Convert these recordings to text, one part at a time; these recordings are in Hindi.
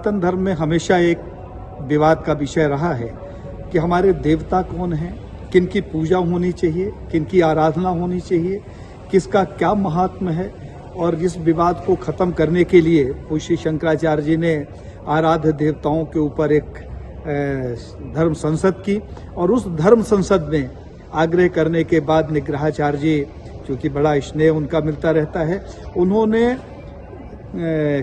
सनातन धर्म में हमेशा एक विवाद का विषय रहा है कि हमारे देवता कौन हैं, किन की पूजा होनी चाहिए, किन की आराधना होनी चाहिए, किसका क्या महात्म्य है। और इस विवाद को खत्म करने के लिए श्री शंकराचार्य जी ने आराध्य देवताओं के ऊपर एक धर्म संसद की, और उस धर्म संसद में आग्रह करने के बाद निग्रहाचार्य जी, क्योंकि बड़ा स्नेह उनका मिलता रहता है, उन्होंने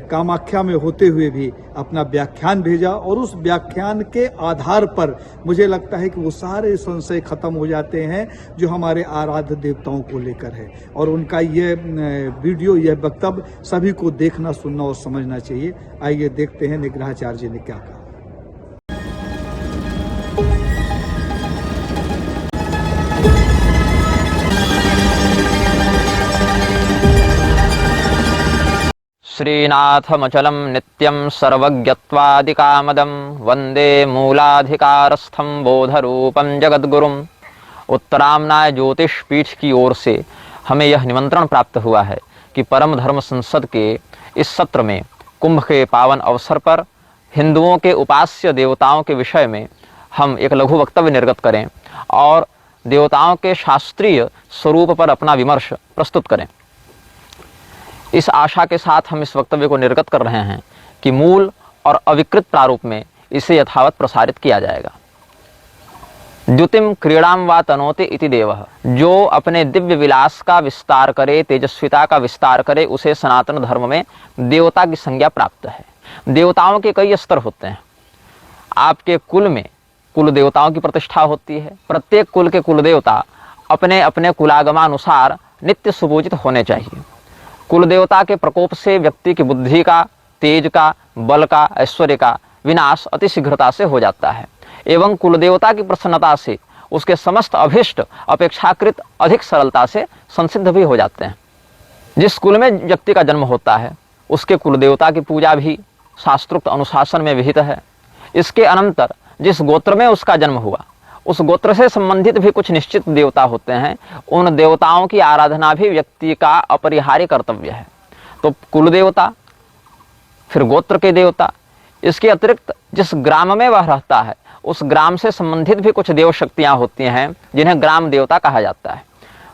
कामाख्या में होते हुए भी अपना व्याख्यान भेजा, और उस व्याख्यान के आधार पर मुझे लगता है कि वो सारे संशय खत्म हो जाते हैं जो हमारे आराध्य देवताओं को लेकर है। और उनका ये वीडियो, यह वक्तव्य सभी को देखना, सुनना और समझना चाहिए। आइए देखते हैं निग्रहाचार्य जी ने क्या कहा। श्रीनाथमचलं नित्यं सर्वज्ञत्वादिकामदं वन्दे मूलाधिकारस्थं बोधरूपं जगद्गुरुम्। उत्तरामनाय ज्योतिष पीठ की ओर से हमें यह निमंत्रण प्राप्त हुआ है कि परम धर्म संसद के इस सत्र में कुंभ के पावन अवसर पर हिंदुओं के उपास्य देवताओं के विषय में हम एक लघु वक्तव्य निर्गत करें और देवताओं के शास्त्रीय स्वरूप पर अपना विमर्श प्रस्तुत करें। इस आशा के साथ हम इस वक्तव्य को निर्गत कर रहे हैं कि मूल और अविकृत प्रारूप में इसे यथावत प्रसारित किया जाएगा। द्युतिम क्रीड़ाम वा तनोति इति देवः, जो अपने दिव्य विलास का विस्तार करे, तेजस्विता का विस्तार करे, उसे सनातन धर्म में देवता की संज्ञा प्राप्त है। देवताओं के कई स्तर होते हैं। आपके कुल में कुल देवताओं की प्रतिष्ठा होती है। प्रत्येक कुल के कुल देवता अपने अपने कुलागमानुसार नित्य सुपूजित होने चाहिए। कुल देवता के प्रकोप से व्यक्ति की बुद्धि का, तेज का, बल का, ऐश्वर्य का विनाश अति शीघ्रता से हो जाता है, एवं कुल देवता की प्रसन्नता से उसके समस्त अभीष्ट अपेक्षाकृत अधिक सरलता से संसिद्ध भी हो जाते हैं। जिस कुल में व्यक्ति का जन्म होता है उसके कुल देवता की पूजा भी शास्त्रोक्त अनुशासन में विहित है। इसके अनंतर जिस गोत्र में उसका जन्म हुआ उस गोत्र से संबंधित भी कुछ निश्चित देवता होते हैं। उन देवताओं की आराधना भी व्यक्ति का अपरिहार्य कर्तव्य है। तो कुल देवता, फिर गोत्र के देवता, इसके अतिरिक्त जिस ग्राम में वह रहता है उस ग्राम से संबंधित भी कुछ देव शक्तियां होती हैं जिन्हें ग्राम देवता कहा जाता है।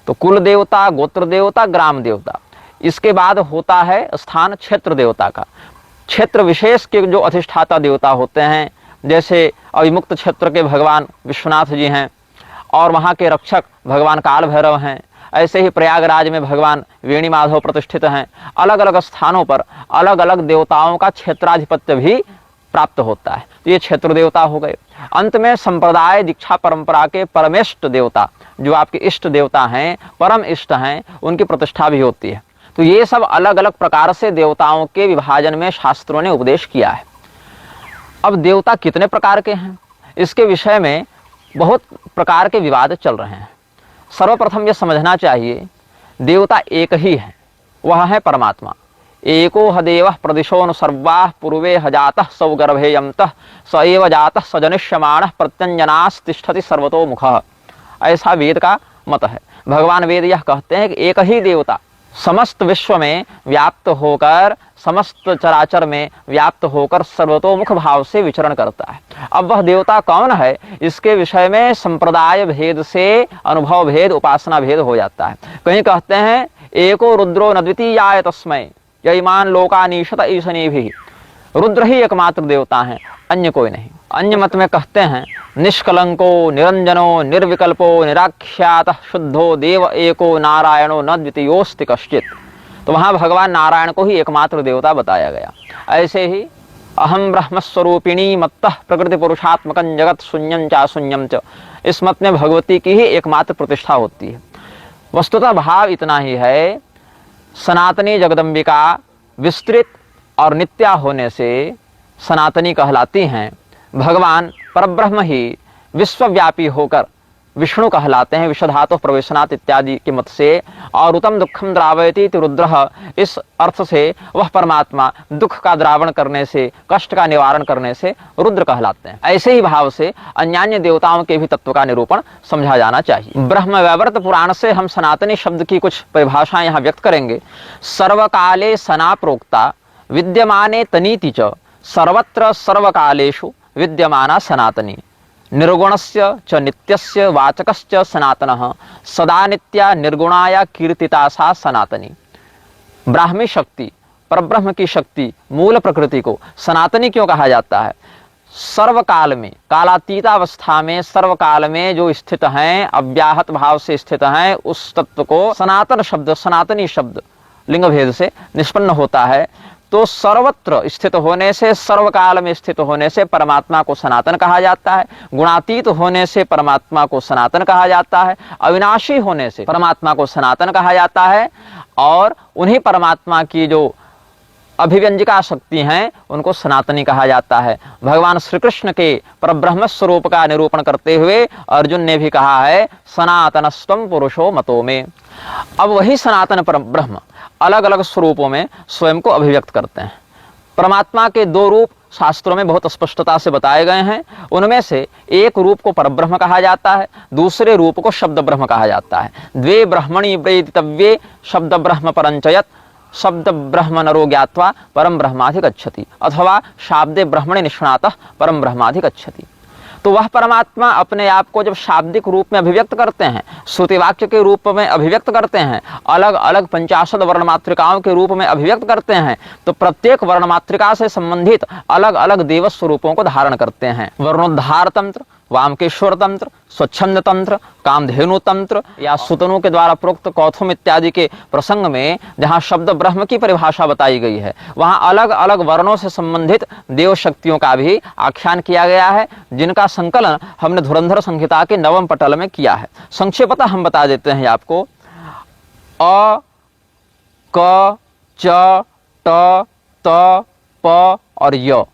तो कुल देवता, गोत्र देवता, ग्राम देवता। इसके बाद होता है स्थान क्षेत्र देवता का। क्षेत्र विशेष के जो अधिष्ठाता देवता होते हैं, जैसे अविमुक्त क्षेत्र के भगवान विश्वनाथ जी हैं और वहाँ के रक्षक भगवान काल भैरव हैं। ऐसे ही प्रयागराज में भगवान वेणी माधव प्रतिष्ठित हैं। अलग अलग स्थानों पर अलग अलग देवताओं का क्षेत्राधिपत्य भी प्राप्त होता है। तो ये क्षेत्र देवता हो गए। अंत में संप्रदाय दीक्षा परंपरा के परमेष्ट देवता, जो आपके इष्ट देवता हैं, परम इष्ट हैं, उनकी प्रतिष्ठा भी होती है। तो ये सब अलग अलग प्रकार से देवताओं के विभाजन में शास्त्रों ने उपदेश किया है। अब देवता कितने प्रकार के हैं, इसके विषय में बहुत प्रकार के विवाद चल रहे हैं। सर्वप्रथम यह समझना चाहिए, देवता एक ही है, वह है परमात्मा। एको ह देवः प्रदिशोऽनु सर्वाः पूर्वे ह जातः सौगर्भे यमतः स एव जातः स जनिष्यमाणः प्रत्यञ्जनास्तिष्ठति सर्वतो मुखः। ऐसा वेद का मत है। भगवान वेद यह कहते हैं कि एक ही देवता समस्त विश्व में व्याप्त होकर, समस्त चराचर में व्याप्त होकर सर्वतोमुख भाव से विचरण करता है। अब वह देवता कौन है, इसके विषय में संप्रदाय भेद से अनुभव भेद, उपासना भेद हो जाता है। कहीं कहते हैं एको रुद्रो न द्वितीयाय तस्मै यईमान लोकानीशत ईशनी भी। रुद्र ही एकमात्र देवता है, अन्य कोई नहीं। अन्य मत में कहते हैं निष्कलंको निरंजनो निर्विकल्पो निराख्यातः शुद्धो देव एको नारायणो न द्वितीयोस्ति कश्चित। तो वहाँ भगवान नारायण को ही एकमात्र देवता बताया गया। ऐसे ही अहम ब्रह्मस्वरूपिणी मत्तः प्रकृति पुरुषात्मकं जगत शून्यं चा शून्यं च, इस मत में भगवती की ही एकमात्र प्रतिष्ठा होती है। वस्तुतः भाव इतना ही है, सनातनी जगदम्बिका विस्तृत और नित्या होने से सनातनी कहलाती हैं। भगवान परब्रह्म ही विश्वव्यापी होकर विष्णु कहलाते हैं, विषधातु प्रवेशनात् इत्यादि के मत से। और उत्तम दुखम द्रावयति इति रुद्रः, इस अर्थ से वह परमात्मा दुख का द्रावण करने से, कष्ट का निवारण करने से रुद्र कहलाते हैं। ऐसे ही भाव से अन्यान्य देवताओं के भी तत्व का निरूपण समझा जाना चाहिए। ब्रह्म वैवर्त पुराण से हम सनातनी शब्द की कुछ परिभाषाएं यहाँ व्यक्त करेंगे। सर्वकाले सना प्रोक्ता विद्यमाने तनीति च सर्वत्र सर्वकालेषु विद्यमाना सनातनी निर्गुणस्य च नित्यस्य वाचकश्च सनातनः सदा नित्या निर्गुणाया कीर्तिता सा सनातनी। ब्राह्मी शक्ति, परब्रह्म की शक्ति, मूल प्रकृति को सनातनी क्यों कहा जाता है? सर्वकाल में, कालातीतावस्था में, सर्वकाल में जो स्थित हैं, अव्याहत भाव से स्थित हैं, उस तत्व को सनातन शब्द, सनातनी शब्द लिंग भेद से निष्पन्न होता है। तो सर्वत्र स्थित होने से, सर्वकाल में स्थित होने से परमात्मा को सनातन कहा जाता है। गुणातीत होने से परमात्मा को सनातन कहा जाता है। अविनाशी होने से परमात्मा को सनातन कहा जाता है। और उन्हीं परमात्मा की जो अभिव्यंजिका शक्ति हैं उनको सनातनी कहा जाता है। भगवान श्री कृष्ण के परब्रह्म स्वरूप का निरूपण करते हुए अर्जुन ने भी कहा है सनातनस्त्वं पुरुषो मतो में। अब वही सनातन परब्रह्म अलग अलग स्वरूपों में स्वयं को अभिव्यक्त करते हैं। परमात्मा के दो रूप शास्त्रों में बहुत स्पष्टता से बताए गए हैं। उनमें से एक रूप को परब्रह्म कहा जाता है, दूसरे रूप को शब्द ब्रह्म कहा जाता है। द्वे ब्रह्मणि वेदितव्ये शब्द ब्रह्म परंचयत शब्द ब्रह्म नरो ज्ञात्वा परम ब्रह्माधिगच्छति अथवा शाब्दे ब्रह्मणि निष्णातः परम ब्रह्माधिगच्छति। तो वह परमात्मा अपने आप को जब शाब्दिक रूप में अभिव्यक्त करते हैं, श्रुति वाक्य के रूप में अभिव्यक्त करते हैं, अलग अलग 50 वर्ण मात्रिकाओं के रूप में अभिव्यक्त करते हैं, तो प्रत्येक वर्ण मात्रिका से संबंधित अलग अलग देव स्वरूपों को धारण करते हैं। वर्णोद्धार तंत्र, वामकेश्वर तंत्र, स्वच्छंद तंत्र, कामधेनु तंत्र या सुतनु के द्वारा प्रोक्त कौथुम इत्यादि के प्रसंग में जहाँ शब्द ब्रह्म की परिभाषा बताई गई है, वहाँ अलग अलग वर्णों से संबंधित देव शक्तियों का भी आख्यान किया गया है, जिनका संकलन हमने धुरंधर संहिता के 9वें पटल में किया है। संक्षेपतः हम बता देते हैं आपको। अ, क, च, ट, त, प और य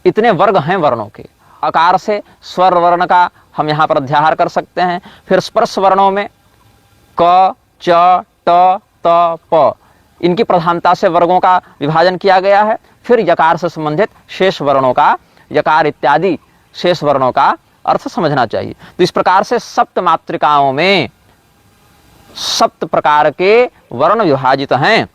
इतने वर्ग हैं वर्णों के। अकार से स्वर वर्ण का हम यहाँ पर अध्याहार कर सकते हैं। फिर स्पर्श वर्णों में क, च, ट, त, प इनकी प्रधानता से वर्गों का विभाजन किया गया है। फिर यकार से संबंधित शेष वर्णों का, यकार इत्यादि शेष वर्णों का अर्थ समझना चाहिए। तो इस प्रकार से सप्त मात्रिकाओं में 7 प्रकार के वर्ण विभाजित हैं।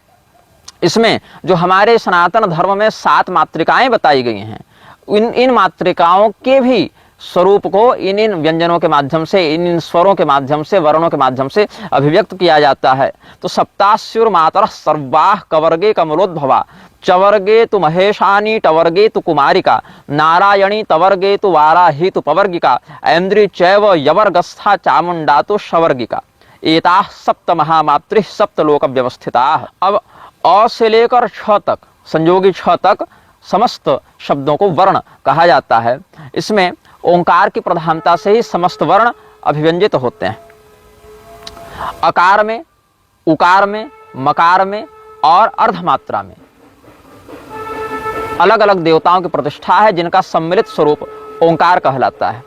इसमें जो हमारे सनातन धर्म में 7 मात्रिकाएं बताई गई हैं, इन मात्रिकाओं के भी स्वरूप को इन व्यंजनों के माध्यम से, इन स्वरों के माध्यम से, वर्णों के माध्यम से अभिव्यक्त किया जाता है। तो सप्तास्युर मातरः सर्वाः कवर्गे कमलोद्भवा चवर्गे तु महेशानी टवर्गे तु कुमारिका नारायणी तवर्गे तु वाराही तु पवर्गिका ऐन्द्री चैव यवर्गस्था चामुंडा तु शवर्गिका एताः 7 महामात्रिः 7 लोक व्यवस्थिताः। अब अ से लेकर छ तक, संयोगी छ तक समस्त शब्दों को वर्ण कहा जाता है। इसमें ओंकार की प्रधानता से ही समस्त वर्ण अभिव्यंजित होते हैं। अकार में, उकार में, मकार में और अर्धमात्रा में अलग अलग देवताओं की प्रतिष्ठा है, जिनका सम्मिलित स्वरूप ओंकार कहलाता है।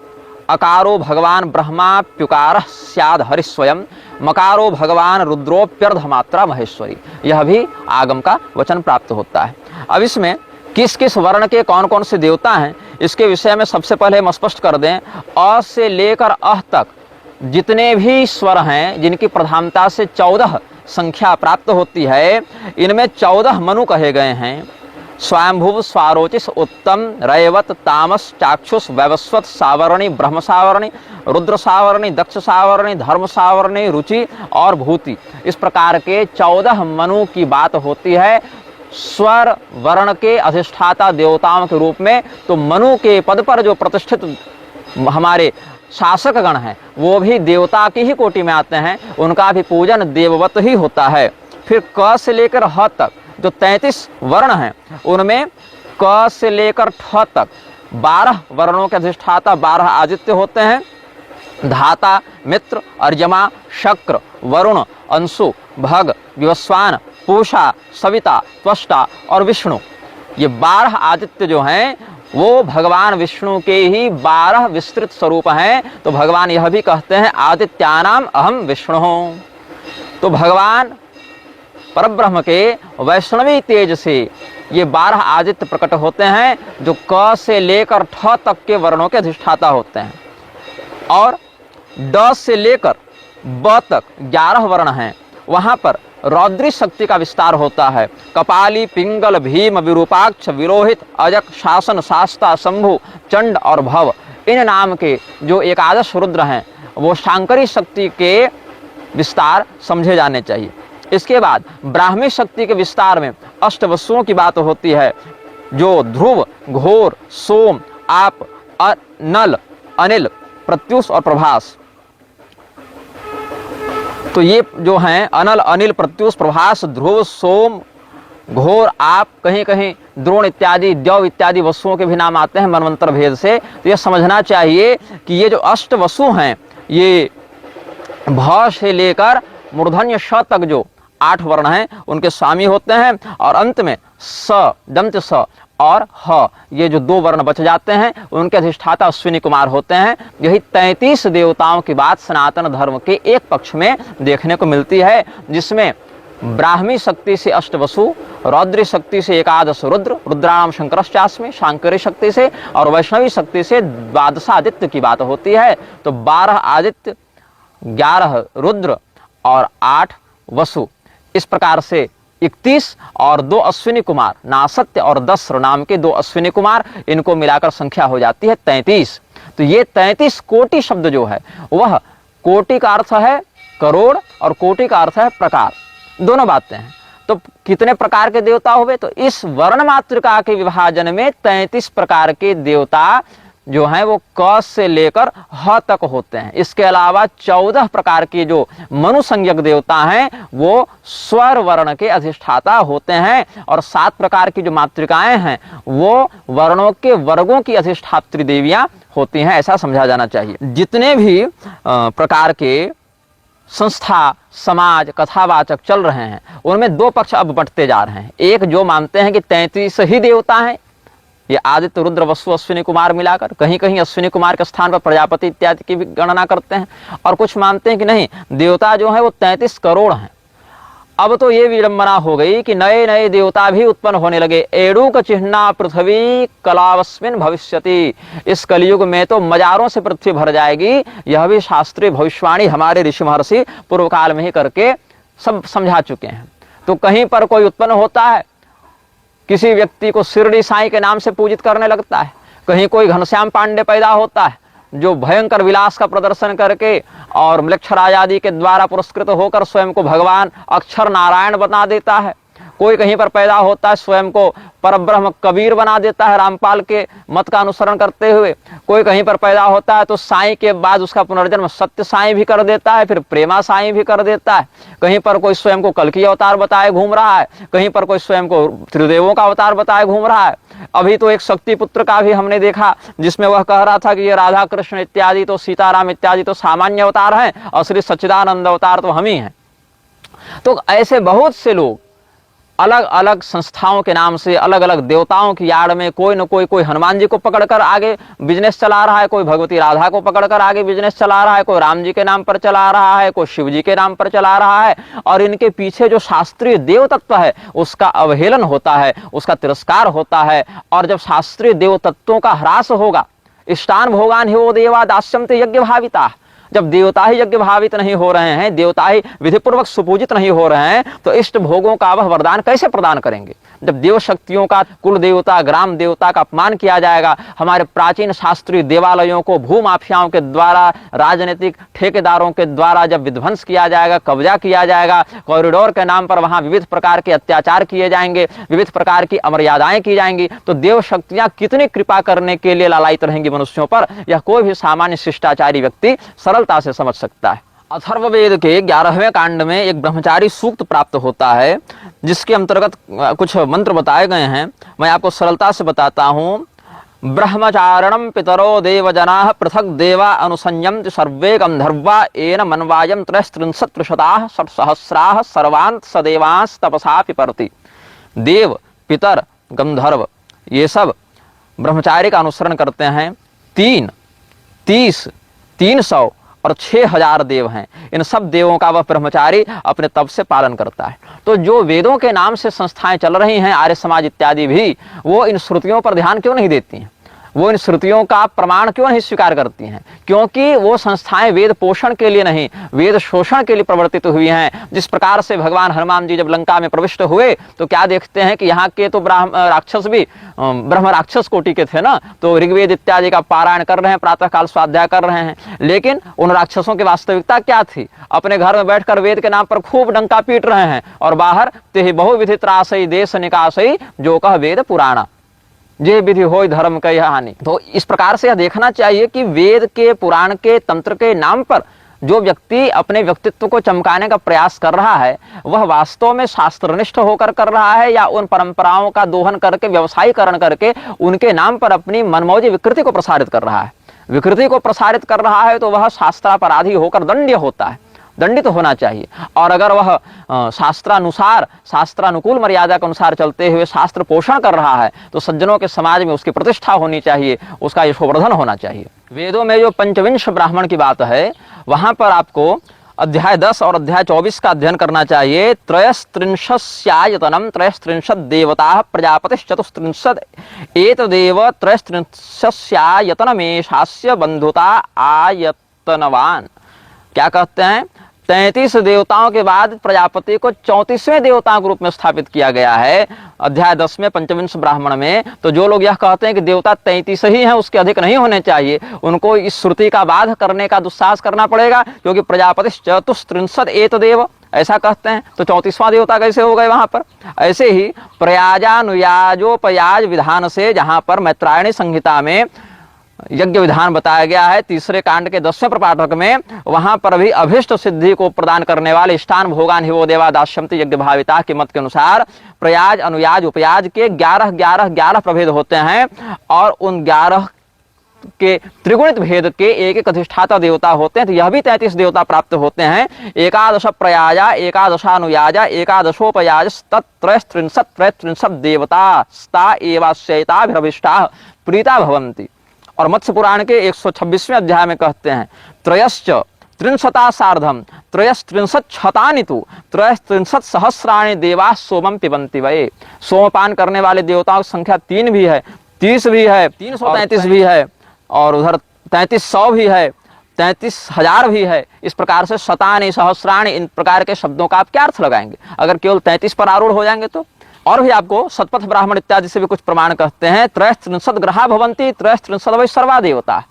अकारो भगवान ब्रह्माप्युकारः स्याद हरिस्वयं मकारो भगवान रुद्रोप्यर्धमात्रा महेश्वरी। यह भी आगम का वचन प्राप्त होता है। अब इसमें किस किस वर्ण के कौन कौन से देवता हैं, इसके विषय में सबसे पहले हम स्पष्ट कर दें। अ से लेकर अह तक जितने भी स्वर हैं, जिनकी प्रधानता से 14 संख्या प्राप्त होती है, इनमें 14 मनु कहे गए हैं। स्वयंभुव, स्वारोचिस, उत्तम, रैवत, तामस, चाक्षुष, वैवस्वत, सावर्णी, ब्रह्म सावर्णी, रुद्र सावर्णी, दक्ष सावर्णी, धर्म सावर्णी, रुचि और भूति। इस प्रकार के 14 मनु की बात होती है स्वर वर्ण के अधिष्ठाता देवताओं के रूप में। तो मनु के पद पर जो प्रतिष्ठित हमारे शासक गण हैं, वो भी देवता की ही कोटि में आते हैं, उनका भी पूजन देववत ही होता है। फिर क से लेकर ह तक जो 33 वर्ण हैं, उनमें क से लेकर ठ तक 12 वर्णों के अधिष्ठाता 12 आदित्य होते हैं। धाता, मित्र, अर्यमा, शक्र, वरुण, अंशु, भग, विवस्वान, पूषा, सविता, त्वष्टा और विष्णु। ये 12 आदित्य जो हैं वो भगवान विष्णु के ही 12 विस्तृत स्वरूप हैं। तो भगवान यह भी कहते हैं आदित्यानाम अहम विष्णु हूं। तो भगवान परब्रह्म के वैष्णवी तेज से ये 12 आदित्य प्रकट होते हैं, जो क से लेकर ठ तक के वर्णों के अधिष्ठाता होते हैं। और ड से लेकर ब तक 11 वर्ण हैं, वहां पर रौद्री शक्ति का विस्तार होता है। कपाली, पिंगल, भीम, विरूपाक्ष, विरोहित, अजक, शासन, शास्ता, शंभु, चंड और भव, इन नाम के जो एकादश रुद्र हैं वो शांकरी शक्ति के विस्तार समझे जाने चाहिए। इसके बाद ब्राह्मी शक्ति के विस्तार में अष्ट वसुओं की बात होती है, जो ध्रुव, घोर, सोम, आप, नल, अनिल, प्रत्युष और प्रभास। तो ये जो हैं अनल, अनिल, प्रत्युष, प्रभास, ध्रुव, सोम, घोर, आप, कहीं कहीं द्रोण इत्यादि, द्यौ इत्यादि वसुओं के भी नाम आते हैं मनवंतर भेद से। तो ये समझना चाहिए कि ये जो अष्ट वसु हैं ये भ से लेकर मूर्धन्य श तक जो 8 वर्ण हैं उनके स्वामी होते हैं, और अंत में स, दंत स और ह, ये जो 2 वर्ण बच जाते हैं उनके अधिष्ठाता अश्विनी कुमार होते हैं। यही 33 देवताओं की बात सनातन धर्म के एक पक्ष में देखने को मिलती है, जिसमें ब्राह्मी शक्ति से अष्ट वसु, रौद्री शक्ति से एकादश रुद्र, रुद्राणाम शंकरश्चास्मि, शांकरी शक्ति से, और वैष्णवी शक्ति से द्वादशादित्य की बात होती है। तो 12 आदित्य, 11 रुद्र और 8 वसु, इस प्रकार से 31 और 2 अश्विनी कुमार, नासत्य और दस्र नाम के 2 अश्विनी कुमार, इनको मिलाकर संख्या हो जाती है 33। तो ये 33 कोटि शब्द जो है वह कोटि का अर्थ है करोड़ और कोटि का अर्थ है प्रकार, दोनों बातें हैं। तो कितने प्रकार के देवता हुए? तो इस वर्ण मातृका के विभाजन में 33 प्रकार के देवता जो हैं वो क से लेकर ह तक होते हैं। इसके अलावा 14 प्रकार के जो मनुसंज्ञक देवता हैं वो स्वर वर्ण के अधिष्ठाता होते हैं, और 7 प्रकार की जो मातृकाएं हैं वो वर्णों के वर्गों की अधिष्ठात्री देवियां होती हैं, ऐसा समझा जाना चाहिए। जितने भी प्रकार के संस्था, समाज, कथावाचक चल रहे हैं उनमें 2 पक्ष अब बंटते जा रहे हैं। एक जो मानते हैं कि 33 ही देवता हैं, ये आदित्य, रुद्र, वसु, अश्विनी कुमार मिलाकर, कहीं कहीं अश्विनी कुमार के स्थान पर प्रजापति इत्यादि की भी गणना करते हैं, और कुछ मानते हैं कि नहीं, देवता जो है वो 33 करोड़ हैं। अब तो ये विडंबना हो गई कि नए नए देवता भी उत्पन्न होने लगे। एडुक चिह्ना पृथ्वी कलावस्मिन भविष्यति, इस कलयुग में तो मजारों से पृथ्वी भर जाएगी। यह भी शास्त्रीय भविष्यवाणी हमारे ऋषि महर्षि पूर्व काल में ही करके सब समझा चुके हैं। तो कहीं पर कोई उत्पन्न होता है, किसी व्यक्ति को शिरडी साईं के नाम से पूजित करने लगता है, कहीं कोई घनश्याम पांडे पैदा होता है जो भयंकर विलास का प्रदर्शन करके और म्लेच्छराज आदि के द्वारा पुरस्कृत होकर स्वयं को भगवान अक्षर नारायण बना देता है। कोई कहीं पर पैदा होता है स्वयं को परब्रह्म कबीर बना देता है रामपाल के मत का अनुसरण करते हुए। कोई कहीं पर पैदा होता है तो साईं के बाद उसका पुनर्जन्म सत्य साईं भी कर देता है, फिर प्रेमा साईं भी कर देता है। कहीं पर कोई स्वयं को कल्कि अवतार बताए घूम रहा है, कहीं पर कोई स्वयं को त्रिदेवों का अवतार बताए घूम रहा है। अभी तो एक शक्ति पुत्र का भी हमने देखा जिसमें वह कह रहा था कि ये राधा कृष्ण इत्यादि तो सीताराम इत्यादि तो सामान्य अवतार हैं और श्री सच्चिदानंद अवतार तो हम ही हैं। तो ऐसे बहुत से लोग अलग अलग संस्थाओं के नाम से अलग अलग देवताओं की आड़ में कोई न कोई हनुमान जी को पकड़कर आगे बिजनेस चला रहा है, कोई भगवती राधा को पकड़कर आगे बिजनेस चला रहा है, कोई राम जी के नाम पर चला रहा है, कोई शिव जी के नाम पर चला रहा है। और इनके पीछे जो शास्त्रीय देव तत्व है उसका अवहेलन होता है, उसका तिरस्कार होता है। और जब शास्त्रीय देव तत्वों का ह्रास होगा, इष्टान भोगान ही वो देवा दास्यन्ते यज्ञ भाविता, जब देवता ही यज्ञ भावित नहीं हो रहे हैं, देवता ही विधिपूर्वक सुपूजित नहीं हो रहे हैं, तो इष्ट भोगों का वह वरदान कैसे प्रदान करेंगे? जब देव शक्तियों का, कुल देवता, ग्राम देवता का अपमान किया जाएगा, हमारे प्राचीन शास्त्रीय देवालयों को भूमाफियाओं के द्वारा, राजनीतिक ठेकेदारों के द्वारा जब विध्वंस किया जाएगा, कब्जा किया जाएगा, कॉरिडोर के नाम पर वहां विविध प्रकार के अत्याचार किए जाएंगे, विविध प्रकार की अमर्यादाएं की जाएंगी, तो देव शक्तियां कितनी कृपा करने के लिए लालायित रहेंगी मनुष्यों पर, यह कोई भी सामान्य शिष्टाचारी व्यक्ति सरलता से समझ सकता है। अथर्ववेद के 11वें कांड में एक ब्रह्मचारी सूक्त प्राप्त होता है जिसके अंतर्गत कुछ मंत्र बताए गए हैं। मैं आपको सरलता से बताता हूं। ब्रह्मचारणम पितरो देवजनाः पृथक देवा अनुसंयन्ति सर्वे गंधर्वा एन मनवायं त्रयस्त्रिंशत्शताः षट्सहस्राः सर्वांत सदेवांस तपसा पिपरति। देव, पितर, गंधर्व ये सब ब्रह्मचारी का अनुसरण करते हैं। 30, 300 और 6000 देव हैं। इन सब देवों का वह ब्रह्मचारी अपने तप से पालन करता है। तो जो वेदों के नाम से संस्थाएं चल रही हैं, आर्य समाज इत्यादि भी, वो इन श्रुतियों पर ध्यान क्यों नहीं देती हैं? वो इन श्रुतियों का प्रमाण क्यों नहीं स्वीकार करती हैं? क्योंकि वो संस्थाएं वेद पोषण के लिए नहीं, वेद शोषण के लिए प्रवर्तित हुई हैं। जिस प्रकार से भगवान हनुमान जी जब लंका में प्रविष्ट हुए तो क्या देखते हैं कि यहाँ के तो राक्षस भी ब्रह्म राक्षस कोटि के थे ना, तो ऋग्वेद इत्यादि का पारायण कर रहे हैं, प्रातः काल स्वाध्याय कर रहे हैं, लेकिन उन राक्षसों की वास्तविकता क्या थी? अपने घर में बैठकर वेद के नाम पर खूब डंका पीट रहे हैं, और बाहर ते बहुविधि त्रासई देश निकासई जो कह वेद पुराणा, ये विधि हो धर्म की हानि। तो इस प्रकार से यह देखना चाहिए कि वेद के, पुराण के, तंत्र के नाम पर जो व्यक्ति अपने व्यक्तित्व को चमकाने का प्रयास कर रहा है वह वास्तव में शास्त्रनिष्ठ होकर कर रहा है या उन परंपराओं का दोहन करके, व्यवसायीकरण करके उनके नाम पर अपनी मनमौजी विकृति को प्रसारित कर रहा है? विकृति को प्रसारित कर रहा है तो वह शास्त्रापराधी होकर दंड्य होता है, दंडित होना चाहिए। और अगर वह शास्त्रानुसार, शास्त्रानुकूल मर्यादा के अनुसार चलते हुए शास्त्र पोषण कर रहा है तो सज्जनों के समाज में उसकी प्रतिष्ठा होनी चाहिए, उसका यशोवर्धन होना चाहिए। वेदों में जो पंचविंश ब्राह्मण की बात है वहां पर आपको अध्याय 10 और अध्याय 24 का अध्ययन करना चाहिए। त्रयस्त्रिंशस्यायतनम त्रयस्त्रिंशत् देवता प्रजापतिश्चतुस्त्रिंशत् एतदेव त्रयस्त्रिंशस्यायतनमेषास्य बंधुता आयतनवान। क्या कहते हैं? 33 देवताओं के बाद प्रजापति को 34वें देवता के रूप में स्थापित किया गया है अध्याय 10 में, पंचविंश ब्राह्मण में। तो जो लोग यह कहते हैं कि देवता 33 ही हैं, उसके अधिक नहीं होने चाहिए, उनको इस श्रुति का बाध करने का दुस्साहस करना पड़ेगा, क्योंकि प्रजापति चतुस्त्रिंशत् एतदेव ऐसा कहते हैं, तो 34वां देवता कैसे हो गए वहां पर? ऐसे ही प्रयाजानुयाजोपयाज विधान से, जहां पर मैत्रायणी संहिता में यज्ञ विधान बताया गया है 3रे कांड के 10वें प्रपाठक में, वहां पर भी अभिष्ट सिद्धि को प्रदान करने वाले इष्टान भोगान हिवो देवा दास्यन्ति यज्ञ भाविता के मत के अनुसार प्रयाज, अनुयाज, उपयाज के 11 प्रभेद होते हैं, और उन 11 के त्रिगुणित भेद के एक एक अधिष्ठाता देवता होते हैं। तो यह भी 33 देवता प्राप्त होते हैं। एकादश प्रयाजा, एकादशानुयाजा, एकादशोपयाज तत्त्रयस्त्रिंशत् देवता स्ता एवास्यैताभिरभिष्टा प्रीता भवन्ति। और मत्स्य पुराण के 126वें अध्याय में कहते हैं त्रयश्च त्रिंशता सार्धम त्रयस्त्रिंशत् छतानि तु त्रयस्त्रिंशत् सहस्राणि देवा सोमम पिबन्ति वै। सोमपान करने वाले देवताओं की संख्या 3 भी है, 30 भी है, 333 भी है, और उधर 3300 भी है, 33,000 भी है। इस प्रकार से शतानि, सहस्राणि, इन प्रकार के शब्दों का आप क्या अर्थ लगाएंगे अगर केवल 33 पर आरूढ़ हो जाएंगे तो? और भी आपको सतपथ ब्राह्मण इत्यादि से भी कुछ प्रमाण कहते हैं। त्रयस्त्रिंशत् ग्रहा भवन्ति त्रयस्त्रिंशत् वै सर्वा देवता।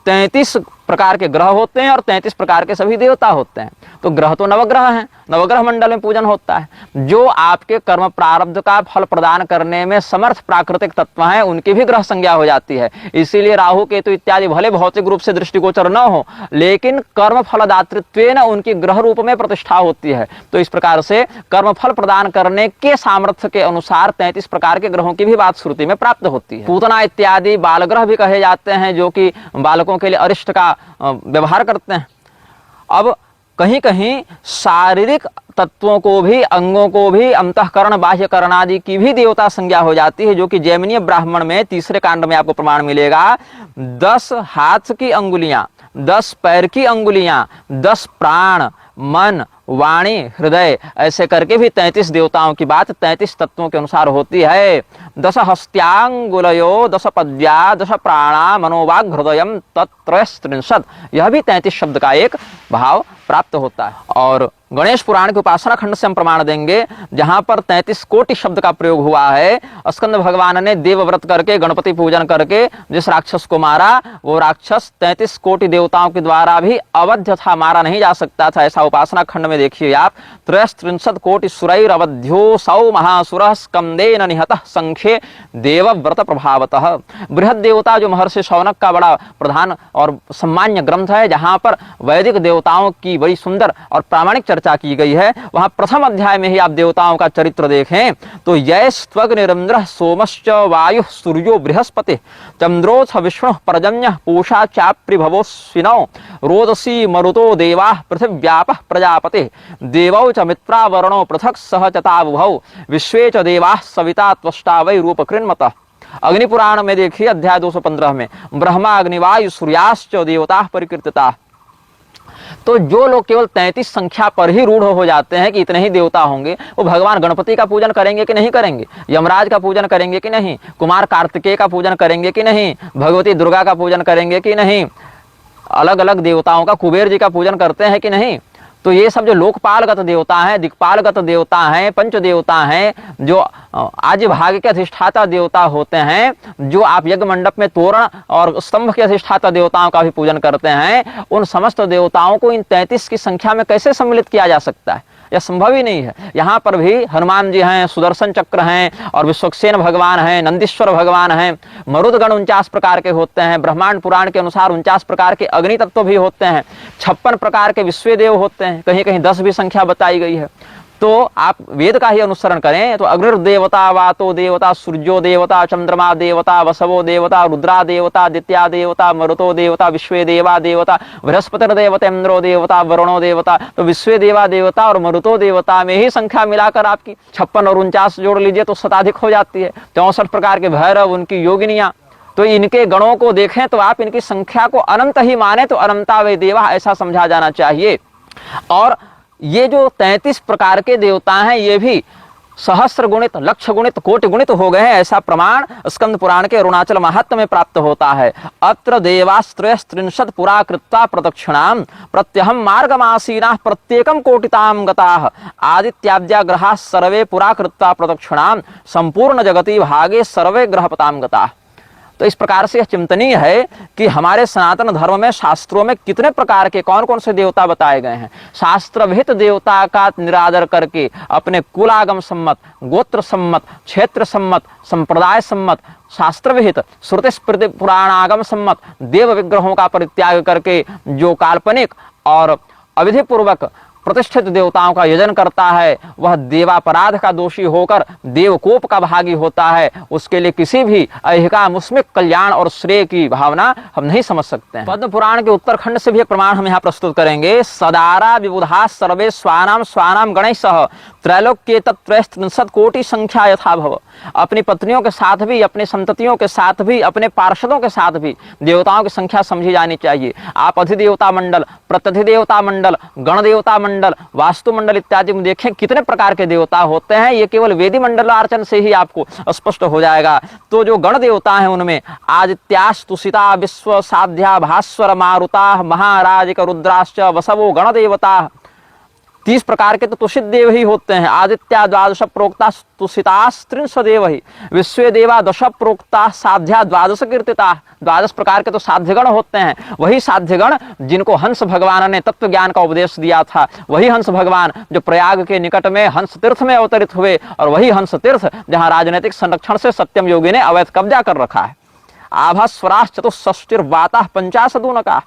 33 प्रकार के ग्रह होते हैं और 33 प्रकार के सभी देवता होते हैं। तो ग्रह तो नवग्रह हैं, नवग्रह मंडल में पूजन होता है। जो आपके कर्म प्रारब्ध का फल प्रदान करने में समर्थ प्राकृतिक तत्व हैं उनकी भी ग्रह संज्ञा हो जाती है। इसीलिए राहु केतु इत्यादि भले भौतिक रूप से दृष्टिगोचर न हो, लेकिन कर्म फलदातृत्वेन उनकी ग्रह रूप में प्रतिष्ठा होती है। तो इस प्रकार से कर्म फल प्रदान करने के सामर्थ्य के अनुसार 33 प्रकार के ग्रहों की भी बात श्रुति में प्राप्त होती है। पूतना इत्यादि बालग्रह भी कहे जाते हैं, जो कि बालकों के लिए अरिष्ट का व्यवहार करते हैं। अब कहीं कहीं शारीरिक तत्वों को भी, अंगों को भी, अंतःकरण, बाह्यकरण आदि की भी देवता संज्ञा हो जाती है, जो कि जैमिनीय ब्राह्मण में 3रे कांड में आपको प्रमाण मिलेगा। 10 हाथ की अंगुलियां, 10 पैर की अंगुलियां, 10 प्राण, मन, वाणी, हृदय, ऐसे करके भी 33 देवताओं की बात 33 तत्वों के अनुसार होती है। 10 हस्त्यांगुलयो 10 पद्या 10 प्राणा मनोवाग हृदयम तत्त्रयस्त्रिंशत्, यह भी 33 शब्द का एक भाव प्राप्त होता है। और गणेश पुराण के उपासना खंड से हम प्रमाण देंगे, जहां पर 33 कोटि शब्द का प्रयोग हुआ है। स्कंद भगवान ने देवव्रत करके, गणपति पूजन करके जिस राक्षस को मारा, वो राक्षस 33 कोटि देवताओं के द्वारा भी अवध्य था, मारा नहीं जा सकता था। ऐसा उपासना खंड में देखिए आप। त्रयस्त्रिंशत् कोटि सुरैरवध्यो सौ महासुरः स्कंदेन निहतः संख्ये देवव्रत प्रभावतः। बृहद देवता जो महर्षि शौनक का बड़ा प्रधान और सम्मान्य ग्रंथ है, जहां पर वैदिक देवताओं की बड़ी सुंदर और प्रामाणिक चर्चा की गई है, वहां प्रथम अध्याय में ही आप देवताओं का चरित्र देखें तो यैस्त्वग्निरंद्रः सोमश्च वायुः सूर्यो बृहस्पति चंद्रोऽथ विष्णुः पर्जन्यः पूषा चाप्रिभवोऽश्विनौ रोदसी मरुतो देवाः पृथिव्यापः प्रजापतिः देवौ च मित्रावरणो पृथक् सह चतावुभौ विश्वे च देवाः सविता त्वष्टा वै रूपकृन्मतः। अग्निपुराण में देखिए अध्याय 215 में ब्रह्मा अग्निवायु सूर्याश्च देवताः परिकीर्तिताः। तो जो लोग केवल 33 संख्या पर ही रूढ़ हो जाते हैं कि इतने ही देवता होंगे, वो भगवान गणपति का पूजन करेंगे कि नहीं करेंगे, यमराज का पूजन करेंगे कि नहीं, कुमार कार्तिकेय का पूजन करेंगे कि नहीं, भगवती दुर्गा का पूजन करेंगे कि नहीं, अलग अलग देवताओं का, कुबेर जी का पूजन करते हैं कि नहीं। तो ये सब जो लोकपालगत देवता हैं, दिक्पालगत देवता हैं, पंच देवता हैं, जो आज्य भाग के अधिष्ठाता देवता होते हैं, जो आप यज्ञ मंडप में तोरण और स्तंभ के अधिष्ठाता देवताओं का भी पूजन करते हैं, उन समस्त देवताओं को इन 33 की संख्या में कैसे सम्मिलित किया जा सकता है? यह संभव ही नहीं है। यहाँ पर भी हनुमान जी हैं, सुदर्शन चक्र हैं, और विश्वक्सेन भगवान हैं, नंदीश्वर भगवान हैं, मरुदगण 49 प्रकार के होते हैं, ब्रह्मांड पुराण के अनुसार 49 प्रकार के अग्नि तत्व भी होते हैं, 56 प्रकार के विश्वदेव होते हैं, कहीं कहीं 10 भी संख्या बताई गई है। तो आप वेद का ही अनुसरण करें तो अग्निर्देवता, वातो देवता, सूर्यो देवता, चंद्रमा देवता, वसवो देवता, रुद्रा देवता, आदित्या देवता, मरुतो देवता, विश्वे देवा देवता, बृहस्पतिर देवता, इंद्रो देवता, वरुणो देवता। तो विश्वे देवा देवता और मरुतो देवता में ही संख्या मिलाकर आपकी 56 और 49 जोड़ लीजिए तो शताधिक हो जाती है। 64 प्रकार के भैरव, उनकी योगिनियां, तो इनके गणों को देखें तो आप इनकी संख्या को अनंत ही माने, तो अनंता वे देवा ऐसा समझा जाना चाहिए। और ये जो 33 प्रकार के देवता हैं, ये भी सहस्र गुणित, लक्ष गुणित, कोटि गुणित हो गए हैं, ऐसा प्रमाण स्कंद पुराण के अरुणाचल महात्म्य में प्राप्त होता है। अत्र देवास्त्रयस्त्रिंशत् पुरा कृत्वा प्रदक्षिणाम प्रत्यहम मार्गमासीनाः प्रत्येकम कोटिताम गताः आदित्याद्या ग्रहाः सर्वे पुरा कृत्वा प्रदक्षिणाम संपूर्ण जगति भागे सर्वे ग्रहपताम गताः। तो इस प्रकार से यह चिंतनीय है कि हमारे सनातन धर्म में, शास्त्रों में कितने प्रकार के, कौन कौन से देवता बताए गए हैं। शास्त्र विहित देवता का निरादर करके अपने कुलागम सम्मत, गोत्र सम्मत, क्षेत्र सम्मत, संप्रदाय सम्मत, शास्त्र विहित, श्रुति स्मृति पुराणागम सम्मत देव विग्रहों का परित्याग करके जो काल्पनिक और अविधि पूर्वक प्रतिष्ठित देवताओं का यजन करता है, वह देवापराध का दोषी होकर देवकोप का भागी होता है। उसके लिए किसी भी ऐहिका मुस्मिक कल्याण और श्रेय की भावना हम नहीं समझ सकते हैं। पद्म पुराण के उत्तरखंड से भी एक प्रमाण हम यहाँ प्रस्तुत करेंगे। सदारा विबुधा सर्वे स्वानाम स्वानाम गणैः सह त्रैलोक्य तत्त्रयस्त्रिंशत् कोटि संख्या यथा भव। अपनी पत्नियों के साथ भी, अपने संततियों के साथ भी, अपने पार्षदों के साथ भी देवताओं की संख्या समझी जानी चाहिए। आप अधिदेवता मंडल, प्रत्यधिदेवता मंडल, गण देवता मंडल, वास्तु मंडल इत्यादि में देखें कितने प्रकार के देवता होते हैं। ये केवल वेदी मंडल अर्चन से ही आपको स्पष्ट हो जाएगा। तो जो गण देवता हैं उनमें आदित्यास्तुषिता, विश्व साध्या, भास्वर, मारुता, महाराजिक, रुद्राश्च, वसवो गण देवता। 30 प्रकार के तो तुषित देव ही होते हैं। आदित्या द्वादश प्रोक्ता तुषितास्त्रिंश देव ही, विश्वे देवा दश प्रोक्ता साध्या द्वादश कीर्तिता। 12 प्रकार के तो साध्यगण होते हैं। वही साध्यगण जिनको हंस भगवान ने तत्व ज्ञान का उपदेश दिया था, वही हंस भगवान जो प्रयाग के निकट में हंस तीर्थ में अवतरित हुए, और वही हंस तीर्थ जहां राजनीतिक संरक्षण से सत्यम योगी ने अवैध कब्जा कर रखा है। आभा स्वराश चतुष्षष्टिर्वाता 50 दूनका,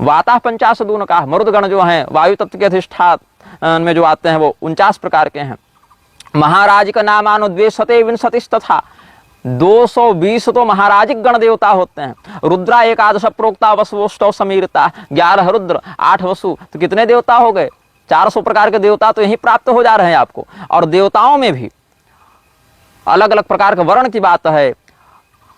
वाता 50 दूनका। मरुदगण जो हैं वायु तत्व के अधिष्ठान में जो आते हैं वो 49 प्रकार के हैं। महाराज का नामानुद्वेशते विंशतिस्तथा 220 तो महाराजिक गण देवता होते हैं। रुद्रा एकादश प्रोक्ता वसुष्टौ समीरता, 11 रुद्र, 8 वसु, तो कितने देवता हो गए? 400 प्रकार के देवता तो यही प्राप्त हो जा रहे हैं आपको। और देवताओं में भी अलग अलग प्रकार के वर्ण की बात है।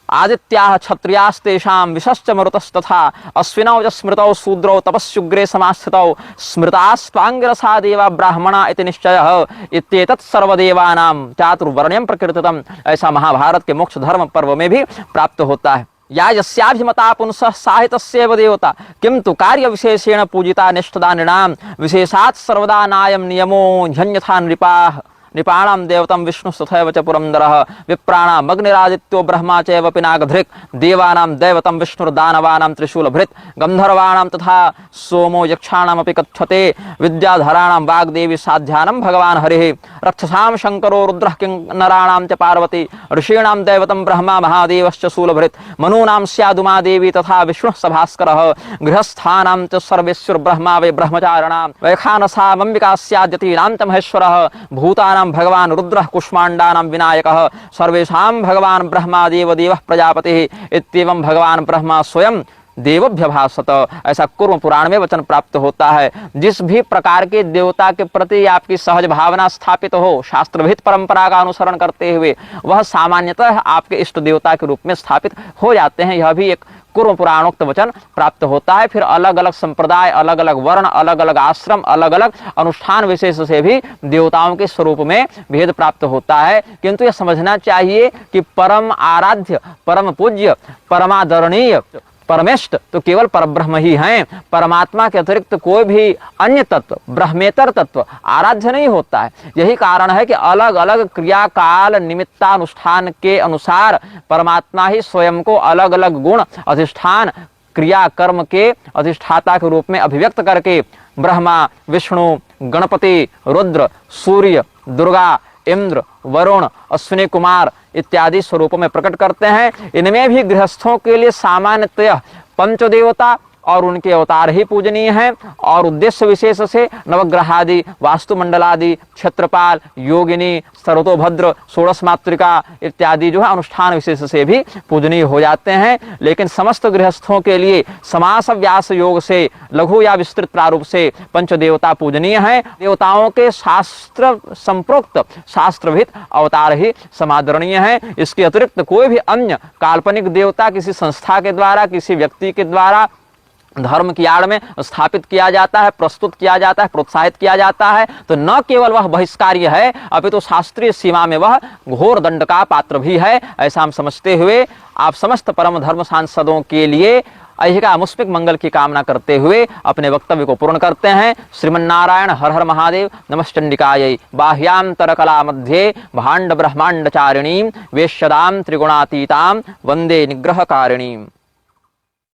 आदित्याः क्षत्रियास्तेषां विशश्च मरुतस्तथा अश्विनौ स्मृतौ शूद्रौ तपस्युग्रे समास्थितौ स्मृतास्त्वांगिरसा देवा ब्राह्मणा इति निश्चयः इत्येतत् सर्वदेवानां चातुर्वर्ण्यं प्रकीर्तितम्। ऐसा महाभारत के मोक्ष धर्म पर्व में भी प्राप्त होता है। या यस्याभिमता पुंसः साहितस्यैव देवता किंतु कार्य विशेषेण पूजिता निष्ठदा नृणां विशेषात् सर्वदा नायं नियमो ह्यन्यथा नृपाः। नृपाणां देवतं विष्णु तथैव च पुरंदरः विप्राणाम् अग्निरादित्यो ब्रह्मा चैव पिनाकधृक् देवानां दैवतं विष्णुर्दानवानां त्रिशूलभृत् गंधर्वाणां तथा सोमो यक्षाणामपि कथ्यते विद्याधराणां वाग्देवी साध्यानं भगवान् हरिः रक्षसां शंकरो रुद्रः किंनराणां च पार्वती ऋषीणां दैवतं ब्रह्मा महादेवश्च शूलभृत् मनूनां स्यादुमा देवी तथा विष्णुः सभास्करः गृहस्थानां च सर्वेश्वर ब्रह्मा वै ब्रह्मचारिणां वैखानसामम्बिका स्याद्यतीनां च महेश्वरः भूतानां भगवान रुद्रः कुष्मांडानां विनायकः सर्वेषां भगवान ब्रह्मा देवदेवः प्रजापतिः इत्येवं भगवान ब्रह्मा स्वयं देवभ्यभासत। ऐसा कुर्म पुराण में वचन प्राप्त होता है। जिस भी प्रकार के देवता के प्रति आपकी सहज भावना स्थापित हो, शास्त्रविहित परंपरा का अनुसरण करते हुए, वह सामान्यतः आपके इष्ट देवता के रूप में स्थापित हो जाते हैं। यह भी एक कुर्म पुराणोक्त वचन प्राप्त होता है। फिर अलग अलग संप्रदाय, अलग अलग वर्ण, अलग अलग आश्रम, अलग अलग अनुष्ठान विशेष से भी देवताओं के स्वरूप में भेद प्राप्त होता है। किंतु यह समझना चाहिए कि परम आराध्य, परम पूज्य, परमादरणीय, परमेष्ठ तो केवल परब्रह्म ही हैं। परमात्मा के अतिरिक्त कोई भी अन्य तत्व, ब्रह्मेतर तत्व आराध्य नहीं होता है। यही कारण है कि अलग अलग क्रियाकाल निमित्तानुष्ठान के अनुसार परमात्मा ही स्वयं को अलग अलग गुण, अधिष्ठान, क्रिया कर्म के अधिष्ठाता के रूप में अभिव्यक्त करके ब्रह्मा, विष्णु, गणपति, रुद्र, सूर्य, दुर्गा, इंद्र, वरुण, अश्विनी कुमार इत्यादि स्वरूपों में प्रकट करते हैं। इनमें भी गृहस्थों के लिए सामान्यतः पंचदेवता और उनके अवतार ही पूजनीय हैं और उद्देश्य विशेष से नवग्रह आदि, वास्तुमंडल आदि, क्षेत्रपाल, योगिनी, सर्वतोभद्र, षोडश मातृका इत्यादि जो है अनुष्ठान विशेष से भी पूजनीय हो जाते हैं। लेकिन समस्त गृहस्थों के लिए समास व्यास योग से लघु या विस्तृत प्रारूप से पंचदेवता पूजनीय हैं। देवताओं के शास्त्र संप्रोक्त शास्त्रभित अवतार ही समादरणीय हैं। इसके अतिरिक्त कोई भी अन्य काल्पनिक देवता किसी संस्था के द्वारा, किसी व्यक्ति के द्वारा धर्म की आड़ में स्थापित किया जाता है, प्रस्तुत किया जाता है, प्रोत्साहित किया जाता है तो न केवल वह बहिष्कार्य है अपितु शास्त्रीय सीमा में वह घोर दंड का पात्र भी है। ऐसा हम समझते हुए आप समस्त परम धर्म सांसदों के लिए ऐहिका मुस्पिक मंगल की कामना करते हुए अपने वक्तव्य को पूर्ण करते हैं। श्रीमन्नारायण हर हर महादेव। नमश्चंडिकायै बाह्यांतर कला मध्ये भांड ब्रह्मांड चारिणीं वेश्यदां त्रिगुणातीतां वंदे निग्रहकारिणीम्।